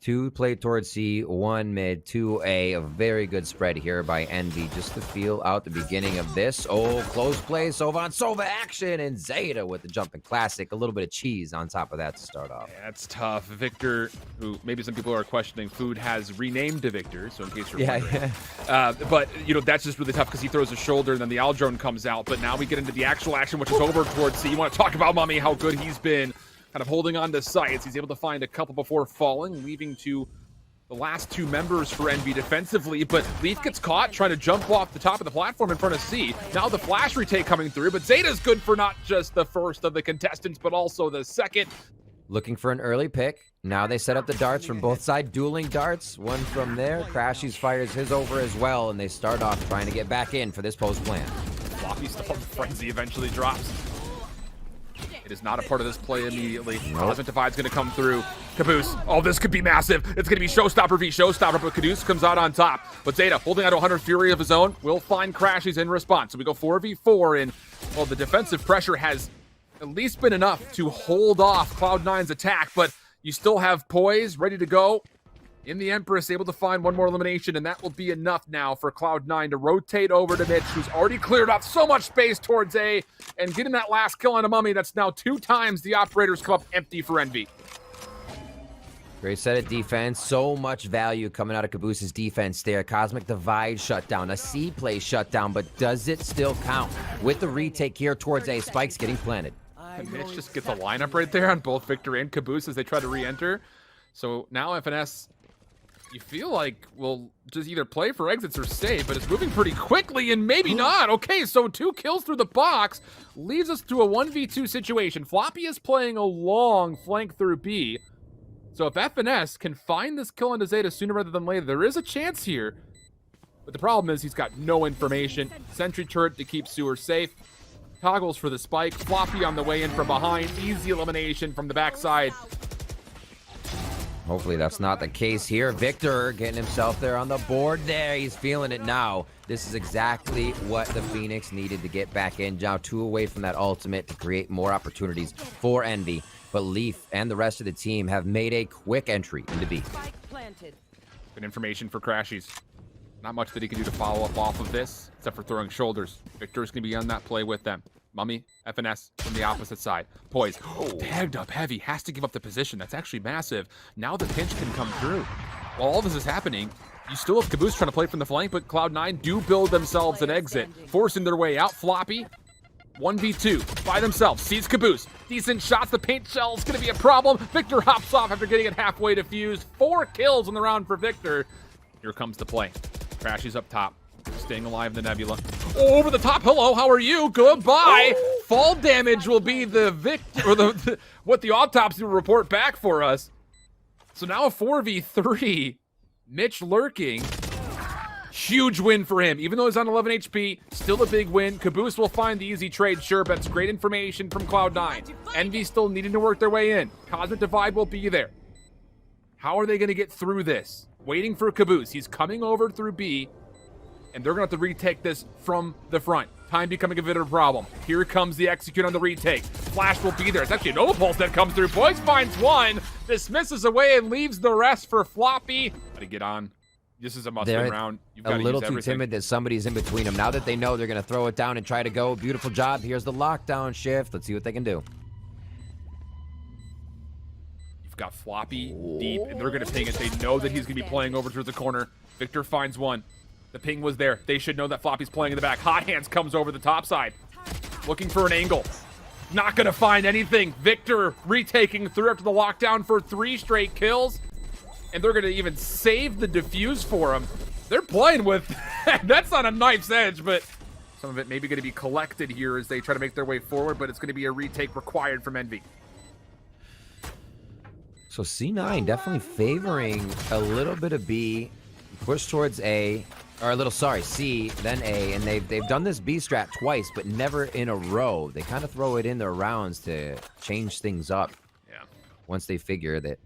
2 play towards C, 1 mid, 2 A. A very good spread here by Envy just to feel out the beginning of this. Oh, close play. Sova on Sova action. And Xeta with the jumping classic. A little bit of cheese on top of that to start off. Yeah, that's tough. Victor, who maybe some people are questioning, Food has renamed to Victor, so in case you're wondering. But, that's just really tough because he throws a shoulder and then the Aldrone comes out. But now we get into the actual action, which is over towards C. You want to talk about mummAy, how good he's been. Kind of holding on to sights. He's able to find a couple before falling, leaving to the last 2 members for Envy defensively. But Leaf gets caught trying to jump off the top of the platform in front of C. Now the flash retake coming through, but Xeta's good for not just the first of the contestants, but also the second. Looking for an early pick. Now they set up the darts from both sides, dueling darts. One from there. Crashies fires his over as well, and they start off trying to get back in for this post plan. Floppy stuff on Frenzy eventually drops. It is not a part of this play immediately. Cosmic Divide's going to come through. Kaboose. Oh, this could be massive. It's going to be Showstopper v. Showstopper, but Caboose comes out on top. But Xeta, holding out to 100 Fury of his own, will find Crashies in response. So we go 4v4, and, well, the defensive pressure has at least been enough to hold off Cloud9's attack, but you still have Poiz ready to go. In the Empress, able to find one more elimination, and that will be enough now for Cloud9 to rotate over to Mitch, who's already cleared off so much space towards A, and getting that last kill on a mummAy. That's now 2 times the operators come up empty for Envy. Great set of defense. So much value coming out of Caboose's defense there. Cosmic Divide shut down. A C play shut down, but does it still count? With the retake here towards A, spikes getting planted. And Mitch just gets a lineup right there on both Victor and Caboose as they try to re-enter. So now FNS, you feel like will just either play for exits or save, but it's moving pretty quickly and maybe not. Okay, so 2 kills through the box leaves us to a 1v2 situation. Floppy is playing a long flank through B. So if FNS can find this kill into Xeta sooner rather than later, there is a chance here. But the problem is he's got no information. Sentry turret to keep Sewer safe. Toggles for the spike. Floppy on the way in from behind. Easy elimination from the backside. Hopefully that's not the case here. Victor getting himself there on the board there. He's feeling it now. This is exactly what the Phoenix needed to get back in. Now 2 away from that ultimate to create more opportunities for Envy. But Leaf and the rest of the team have made a quick entry into B. Good information for Crashies. Not much that he can do to follow up off of this, except for throwing shoulders. Victor's going to be on that play with them. mummAy, FNS from the opposite side. Poiz, tagged up heavy, has to give up the position. That's actually massive. Now the pinch can come through. While all this is happening, you still have Caboose trying to play from the flank, but Cloud9 do build themselves an exit, forcing their way out. Floppy, 1v2 by themselves, sees Caboose. Decent shots, the paint shell is going to be a problem. Victor hops off after getting it halfway defused. 4 kills in the round for Victor. Here comes the play. Crashies up top. Staying alive in the Nebula. Over the top. Hello, how are you? Goodbye. Fall damage will be the what the autopsy will report back for us. So now a 4v3. Mitch lurking. Huge win for him. Even though he's on 11 HP, still a big win. Caboose will find the easy trade. Sure, but it's great information from Cloud9. Envy still needing to work their way in. Cosmic Divide will be there. How are they going to get through this? Waiting for Caboose. He's coming over through B. And they're going to have to retake this from the front. Time becoming a bit of a problem. Here comes the execute on the retake. Flash will be there. It's actually a Nova Pulse that comes through. Poiz finds one. Dismisses away and leaves the rest for Floppy. Gotta get on. This is a must-win round. You've got a little use too everything. timid that somebody's in between them. Now that they know they're going to throw it down and try to go. Beautiful job. Here's the lockdown shift. Let's see what they can do. You've got Floppy deep, and they're going to ping it. They know that he's going to be playing over towards the corner. Victor finds one. The ping was there. They should know that Floppy's playing in the back. Hot Hands comes over the top side. Looking for an angle. Not going to find anything. Victor retaking through after the lockdown for 3 straight kills. And they're going to even save the defuse for him. They're playing with... That's on a knife's edge, but some of it maybe going to be collected here as they try to make their way forward, but it's going to be a retake required from Envy. So C9 definitely favoring a little bit of B. Push towards A. Or a little, sorry, C, then A, and they've done this B strat twice, but never in a row. They kind of throw it in their rounds to change things up. Yeah. Once they figure that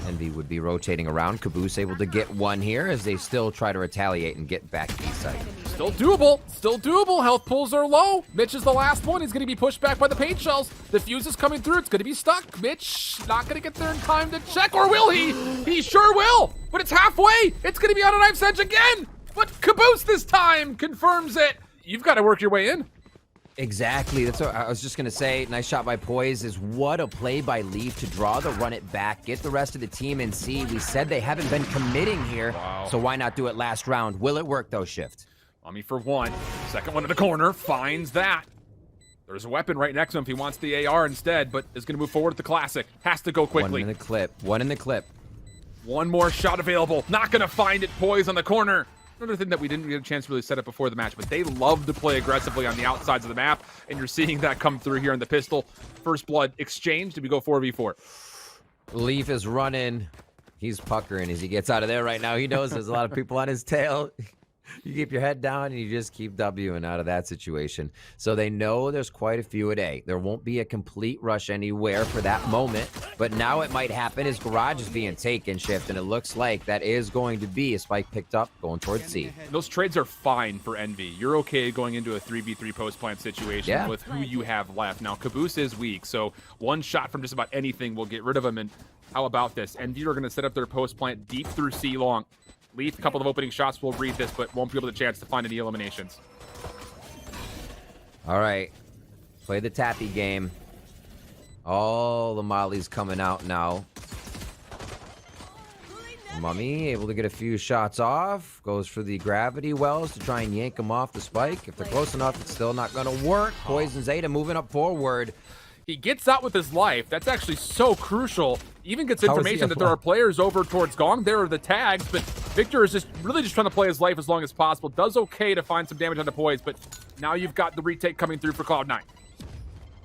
Envy would be rotating around. Caboose able to get one here as they still try to retaliate and get back to the site. Still doable. Still doable. Health pools are low. Mitch is the last one. He's going to be pushed back by the paint shells. The fuse is coming through. It's going to be stuck. Mitch not going to get there in time to check, or will he? He sure will. But it's halfway. It's going to be on a knife's edge again. But Caboose this time confirms it. You've got to work your way in. Exactly. That's what I was just going to say. Nice shot by Poiz. Is what a play by Leaf to draw the run it back, get the rest of the team in C. We said they haven't been committing here, so why not do it last round? Will it work, though, Shift? mummAy for one. Second one to the corner. Finds that. There's a weapon right next to him if he wants the AR instead, but is going to move forward with the classic. Has to go quickly. One in the clip. One in the clip. One more shot available. Not going to find it. Poiz on the corner. Another thing that we didn't get a chance to really set up before the match, but they love to play aggressively on the outsides of the map, and you're seeing that come through here in the pistol. First blood exchanged, and we go 4v4. Leaf is running. He's puckering as he gets out of there right now. He knows there's a lot of people on his tail. You keep your head down and you just keep Wing out of that situation. So they know there's quite a few at A. There won't be a complete rush anywhere for that moment, but now it might happen as garage is being taken, Shift, and it looks like that is going to be a spike picked up going towards C. Those trades are fine for Envy. You're okay going into a 3v3 post plant situation with who you have left. Now, Caboose is weak, so one shot from just about anything will get rid of him. And how about this? Envy are going to set up their post plant deep through C long. Leaf, a couple of opening shots will read this, but won't be able to chance to find any eliminations. All right. Play the tappy game. All the mollies coming out now. mummAy able to get a few shots off. Goes for the gravity wells to try and yank them off the spike. If they're close enough, it's still not going to work. Poiz and xeta moving up forward. He gets out with his life. That's actually so crucial. Even gets information that there are players over towards Gong. There are the tags, but Victor is just really just trying to play his life as long as possible. Does okay to find some damage on the Poiz, but now you've got the retake coming through for CLOUD9.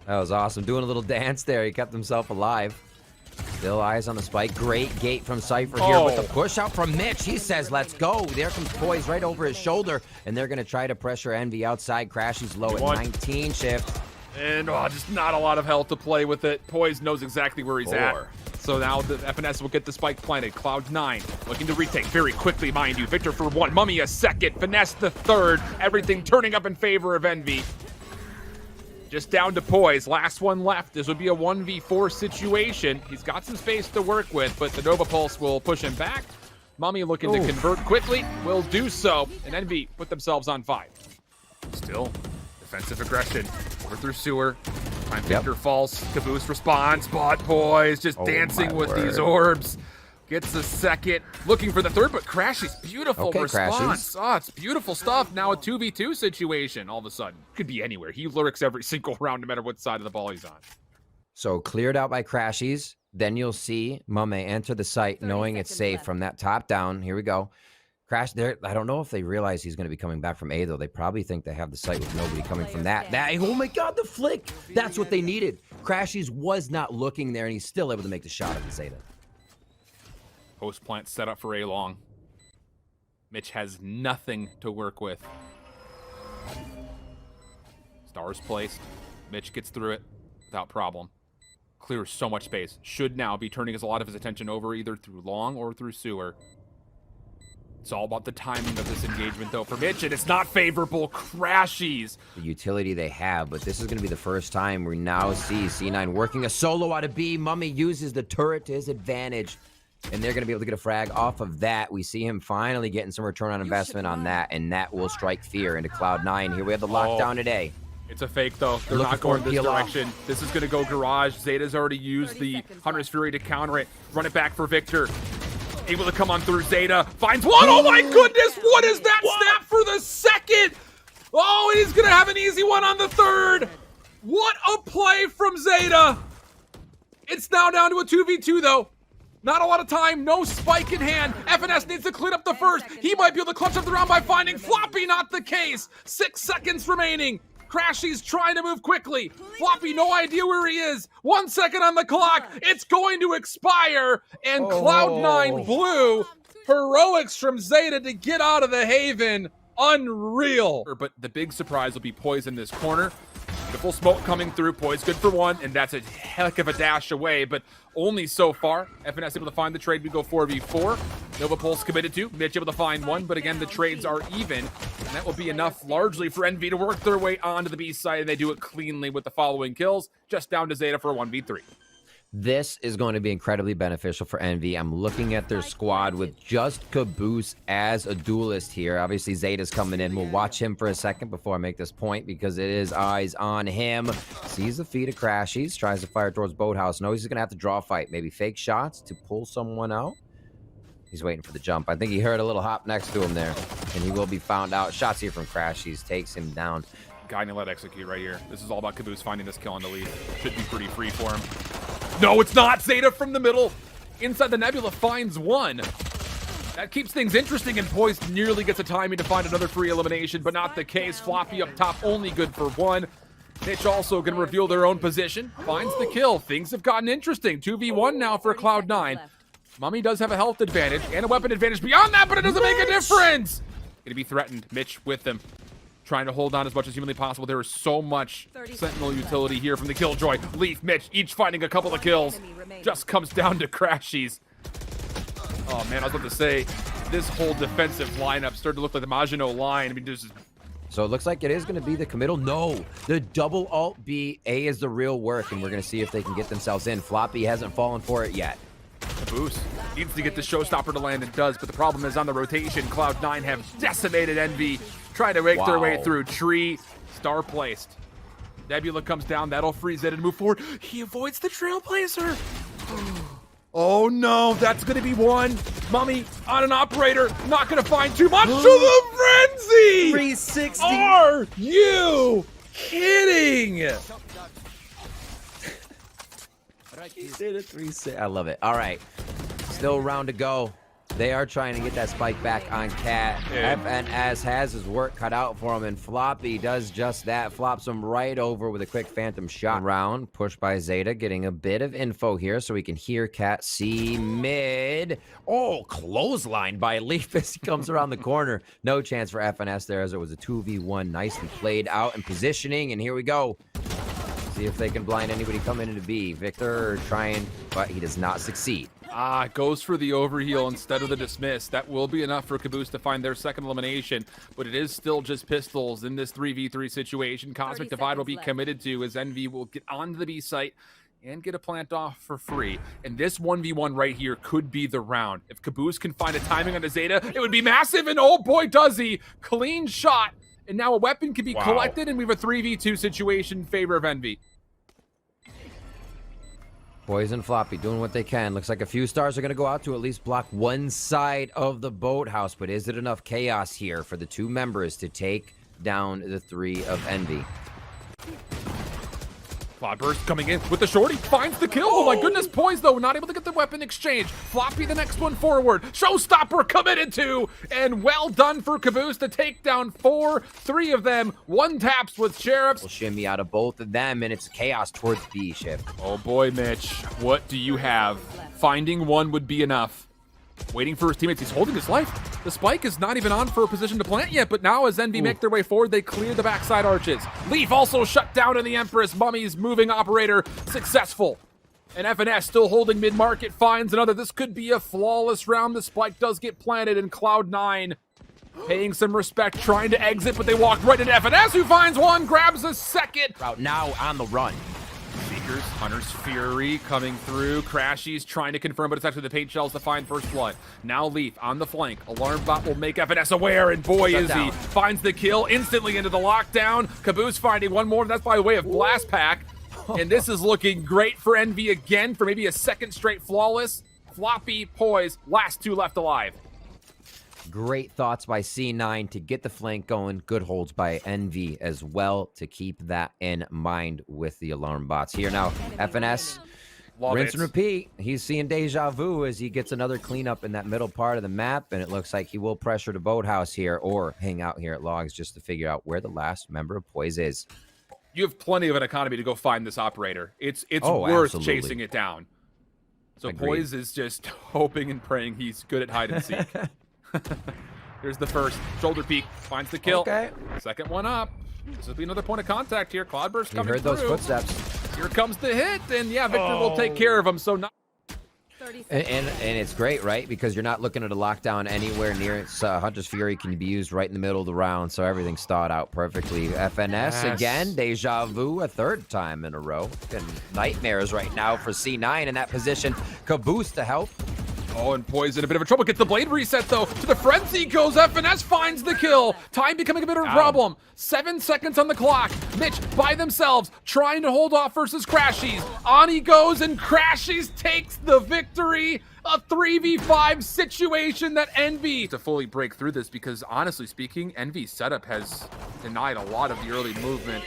That was awesome. Doing a little dance there. He kept himself alive. Still eyes on the spike. Great gate from Cypher here with the push out from Mitch. He says, let's go. There comes Poiz right over his shoulder, and they're going to try to pressure Envy outside. Crashy's low at 19. Shift. And just not a lot of health to play with it. Poiz knows exactly where he's at. So now the FNS will get the spike planted. CLOUD9 looking to retake very quickly, mind you. Victor for one, mummAy a second, Finesse the third. Everything turning up in favor of Envy. Just down to Poiz. Last one left. This would be a 1v4 situation. He's got some space to work with, but the Nova Pulse will push him back. mummAy looking to convert quickly. Will do so. And Envy put themselves on 5. Still defensive aggression. Over through sewer. Time Victor false. Caboose responds. But Poiz just dancing with these orbs. Gets the second. Looking for the third, but Crashy's beautiful response. Oh, it's beautiful stuff. Now a 2v2 situation all of a sudden. Could be anywhere. He lurks every single round no matter what side of the ball he's on. So cleared out by Crashies. Then you'll see mummAy enter the site knowing it's safe from that top down. Here we go. Crash there. I don't know if they realize he's going to be coming back from A, though. They probably think they have the site with nobody coming from that. Oh my God, the flick. That's what they needed. Crashies was not looking there, and he's still able to make the shot at the xeta. Post plant set up for A long. Mitch has nothing to work with. Stars placed. Mitch gets through it without problem. Clears so much space. Should now be turning a lot of his attention over either through long or through sewer. It's all about the timing of this engagement, though, for Mitch, and it's not favorable. Crashies. The utility they have, but this is going to be the first time we now see C9 working a solo out of B. mummAy uses the turret to his advantage, and they're going to be able to get a frag off of that. We see him finally getting some return on investment on that, and that will strike fear into CLOUD9. Here we have the lockdown today. It's a fake, though. They're not going this direction. This is going to go garage. xeta's already used the Hunter's Fury to counter it. Run it back for Victor. Able to come on through xeta. Finds one. Oh my goodness. What is that snap for the second? Oh, and he's going to have an easy one on the third. What a play from xeta. It's now down to a 2v2, though. Not a lot of time. No spike in hand. FNS needs to clean up the first. He might be able to clutch up the round by finding Floppy. Not the case. 6 seconds remaining. Crashy's trying to move quickly. Floppy, no idea where he is. 1 second on the clock. It's going to expire. And CLOUD9 blue. Heroics from xeta to get out of the haven. Unreal. But the big surprise will be Poiz in this corner. Beautiful smoke coming through. Poiz good for one, and that's a heck of a dash away, but only so far. FNS able to find the trade. We go 4v4. Nova Pulse committed to. Mitch able to find one, but again, the trades are even, and that will be enough largely for Envy to work their way onto the B side, and they do it cleanly with the following kills. Just down to xeta for a 1v3. This is going to be incredibly beneficial for Envy. I'm looking at their squad with just Caboose as a duelist here. Obviously, xeta's coming in. We'll watch him for a second before I make this point because it is eyes on him. Sees the feet of Crashies, tries to fire towards Boathouse. Knows he's going to have to draw a fight. Maybe fake shots to pull someone out. He's waiting for the jump. I think he heard a little hop next to him there, and he will be found out. Shots here from Crashies takes him down. Guy let execute right here. This is all about Caboose finding this kill on the lead. Should be pretty free for him. No, it's not. xeta from the middle. Inside the Nebula finds one. That keeps things interesting, and Poiz nearly gets a timing to find another free elimination, but not the case. Floppy up top, only good for one. Mitch also going to reveal their own position. Finds the kill. Things have gotten interesting. 2v1 now for Cloud9. mummAy does have a health advantage and a weapon advantage beyond that, but it doesn't make a difference. Going to be threatened. Mitch with them, trying to hold on as much as humanly possible. There is so much Sentinel utility here from the Killjoy. Leaf, Mitch, each finding a couple of kills. Just comes down to Crashies. Oh, man, I was about to say, this whole defensive lineup started to look like the Maginot line. I mean, just... So it looks like it is going to be the committal. No, the double alt B. A is the real work, and we're going to see if they can get themselves in. Floppy hasn't fallen for it yet. Caboose needs to get the showstopper to land, and does, but the problem is on the rotation. Cloud9 have decimated Envy, trying to make their way through. Tree, star placed. Nebula comes down, that'll freeze it and move forward. He avoids the Trailblazer. Oh no, that's gonna be one. mummAy on an operator, not gonna find too much to the frenzy! 360. Are you kidding? He did a 360. I love it. All right, still a round to go. They are trying to get that spike back on Cat. FNS has his work cut out for him, and Floppy does just that. Flops him right over with a quick phantom shot. Round pushed by xeta, getting a bit of info here so we can hear Cat see mid. Oh, clothesline by Leaf as he comes around the corner. No chance for FNS there as it was a 2v1. Nicely played out and positioning, and here we go. See if they can blind anybody coming into B. Victor trying, but he does not succeed. Goes for the overheal instead of the dismiss. That will be enough for Caboose to find their second elimination, but it is still just pistols in this 3v3 situation. Cosmic Divide will be committed to as Envy will get onto the B site and get a plant off for free. And this 1v1 right here could be the round. If Caboose can find a timing on the xeta, it would be massive, and oh boy does he. Clean shot, and now a weapon can be collected, and we have a 3v2 situation in favor of Envy. Poiz and Floppy doing what they can. Looks like a few stars are going to go out to at least block one side of the boathouse, but is it enough chaos here for the two members to take down the three of Envy? Cloudburst coming in with the shorty, finds the kill. Oh my goodness, Poiz though, not able to get the weapon exchange. Floppy the next one forward. Showstopper committed to, and well done for Caboose to take down 4, 3 of them. One taps with Sheriffs. We'll shimmy out of both of them, and it's chaos towards B shift. Oh boy, Mitch, what do you have? Finding one would be enough. Waiting for his teammates, he's holding his life. The spike is not even on for a position to plant yet, but now as Envy make their way forward, they clear the backside arches. Leaf also shut down in the Empress. mummAy's moving operator successful. And FNS still holding mid-market, finds another. This could be a flawless round. The spike does get planted, and Cloud9 paying some respect, trying to exit, but they walk right into FNS, who finds one, grabs a second. Route now on the run. Seekers, Hunter's Fury coming through. Crashies trying to confirm, but it's actually the paint shells to find first blood. Now Leaf on the flank. Alarm bot will make FNS aware, and boy is he. Finds the kill instantly into the lockdown. Caboose finding one more. That's by way of Blast Pack. And this is looking great for Envy again for maybe a second straight flawless. Floppy, Poiz, last two left alive. Great thoughts by C9 to get the flank going. Good holds by Envy as well to keep that in mind with the alarm bots. Here now, FNS, rinse and repeat. He's seeing deja vu as he gets another cleanup in that middle part of the map, and it looks like he will pressure the boathouse here or hang out here at logs just to figure out where the last member of Poiz is. You have plenty of an economy to go find this operator. It's worth chasing it down. So Agreed. Poiz is just hoping and praying he's good at hide and seek. Here's the first shoulder peek, finds the kill. Okay. Second one up. This will be another point of contact here. Cloudburst You coming heard through. those footsteps. Here comes the hit, and yeah, Victor will take care of him. So not. And it's great, right? Because you're not looking at a lockdown anywhere near it. Hunter's Fury can be used right in the middle of the round, so everything's thought out perfectly. FNS again, deja vu, a third time in a row. And nightmares right now for C9 in that position. Caboose to help. Oh, and poiz in a bit of a trouble. Gets the blade reset, though. To the frenzy goes FNS, finds the kill. Time becoming a bit of a problem. 7 seconds on the clock. Mitch by themselves, trying to hold off versus Crashies. On he goes, and Crashies takes the victory. A 3v5 situation that Envy to fully break through this, because honestly speaking, Envy's setup has denied a lot of the early movement.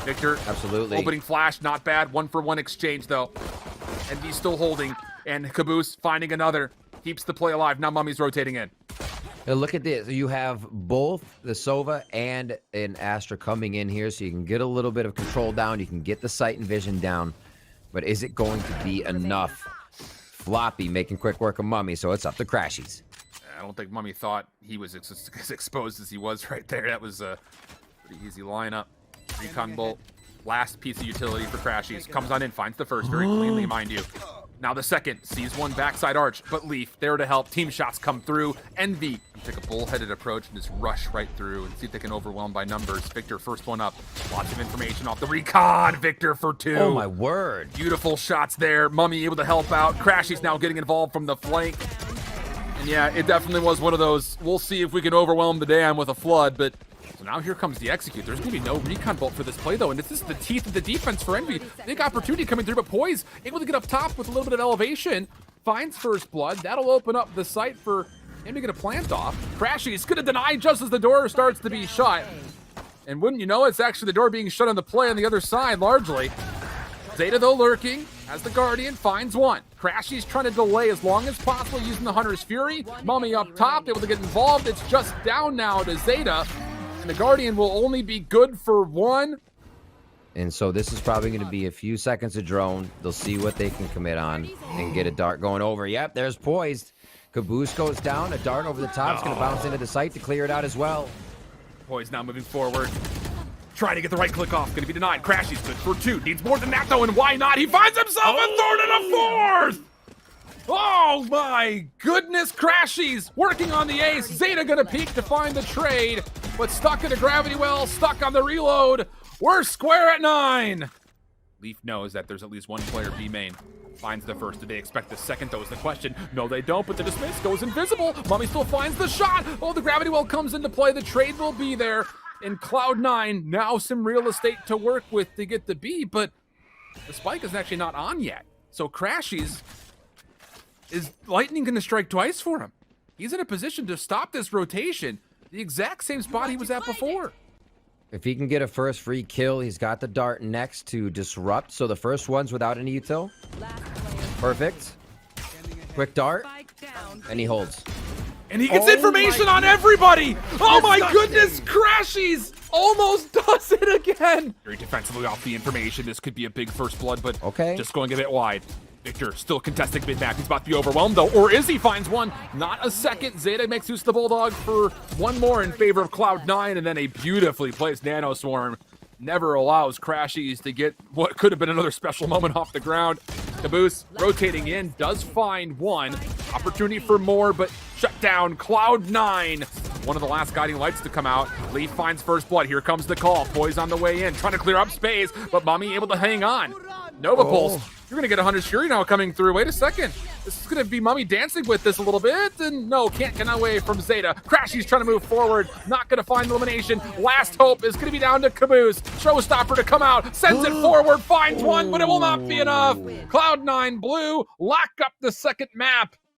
Victor, absolutely. Opening flash, not bad. 1-for-1 exchange, though. Envy's still holding. And Caboose finding another. Keeps the play alive. Now mummAy's rotating in. Now look at this. You have both the Sova and an Astra coming in here, so you can get a little bit of control down. You can get the sight and vision down. But is it going to be enough? Floppy making quick work of mummAy, so it's up to Crashies. I don't think mummAy thought he was as exposed as he was right there. That was a pretty easy lineup. Recon bolt. Last piece of utility for Crashies. Comes on in, finds the first very cleanly, mind you. Now the second, sees one backside arch, but Leaf there to help. Team shots come through. Envy take a bullheaded approach and just rush right through and see if they can overwhelm by numbers. Victor, first one up. Lots of information off the recon. Victor for 2. Oh my word. Beautiful shots there. mummAy able to help out. Crashies now getting involved from the flank. And yeah, it definitely was one of those, we'll see if we can overwhelm the dam with a flood, but so now here comes the execute. There's going to be no recon bolt for this play, though, and this is the teeth of the defense for Envy. Big opportunity coming through, but poiz able to get up top with a little bit of elevation. Finds first blood. That'll open up the site for him to get a plant off. Crashies going to deny just as the door starts to be shut. And wouldn't you know, it's actually the door being shut on the play on the other side, largely. xeta, though, lurking as the Guardian finds one. Crashies trying to delay as long as possible using the Hunter's Fury. mummAy up top, able to get involved. It's just down now to xeta. And the Guardian will only be good for 1. And so this is probably going to be a few seconds of drone. They'll see what they can commit on and get a dart going over. Yep, there's poised. Caboose goes down. A dart over the top is going to bounce into the site to clear it out as well. poiz now moving forward. Trying to get the right click off. Going to be denied. Crashies good for 2. Needs more than that, though, and why not? He finds himself a third and a 4th! Oh my goodness, Crashies working on the ace. xeta gonna peek to find the trade, but stuck in a gravity well, stuck on the reload. We're square at 9. Leaf knows that there's at least one player B main. Finds the first. Do they expect the second, though, is the question. No, they don't, but the dismiss goes invisible. mummAy still finds the shot. Oh, the gravity well comes into play. The trade will be there. In Cloud9, now some real estate to work with to get the B, but the spike is actually not on yet. So Crashies, is lightning going to strike twice for him? He's in a position to stop this rotation, the exact same spot he was at before. If he can get a first free kill, he's got the dart next to disrupt. So the first one's without any util. Perfect. Quick dart. And he holds. And he gets information on everybody! Oh my goodness, Crashies almost does it again! Very defensively off the information. This could be a big first blood, but just going a bit wide. Victor still contesting mid-map. He's about to be overwhelmed, though. Or is he? Finds one. Not a second. xeta makes use of the Bulldog for one more in favor of Cloud9, and then a beautifully placed Nano Swarm never allows Crashies to get what could have been another special moment off the ground. Caboose rotating in, does find one. Opportunity for more, but shut down. Cloud9. One of the last guiding lights to come out. Leaf finds first blood. Here comes the call. poiz on the way in, trying to clear up space, but mummAy able to hang on. Nova Pulse. You're going to get a Hunter's Fury now coming through. Wait a second. This is going to be mummAy dancing with this a little bit. And no, can't get away from xeta. Crashies trying to move forward. Not going to find elimination. Last hope is going to be down to Caboose. Showstopper to come out. Sends it forward. Finds one, but it will not be enough. Cloud9 blue. Lock up the second map.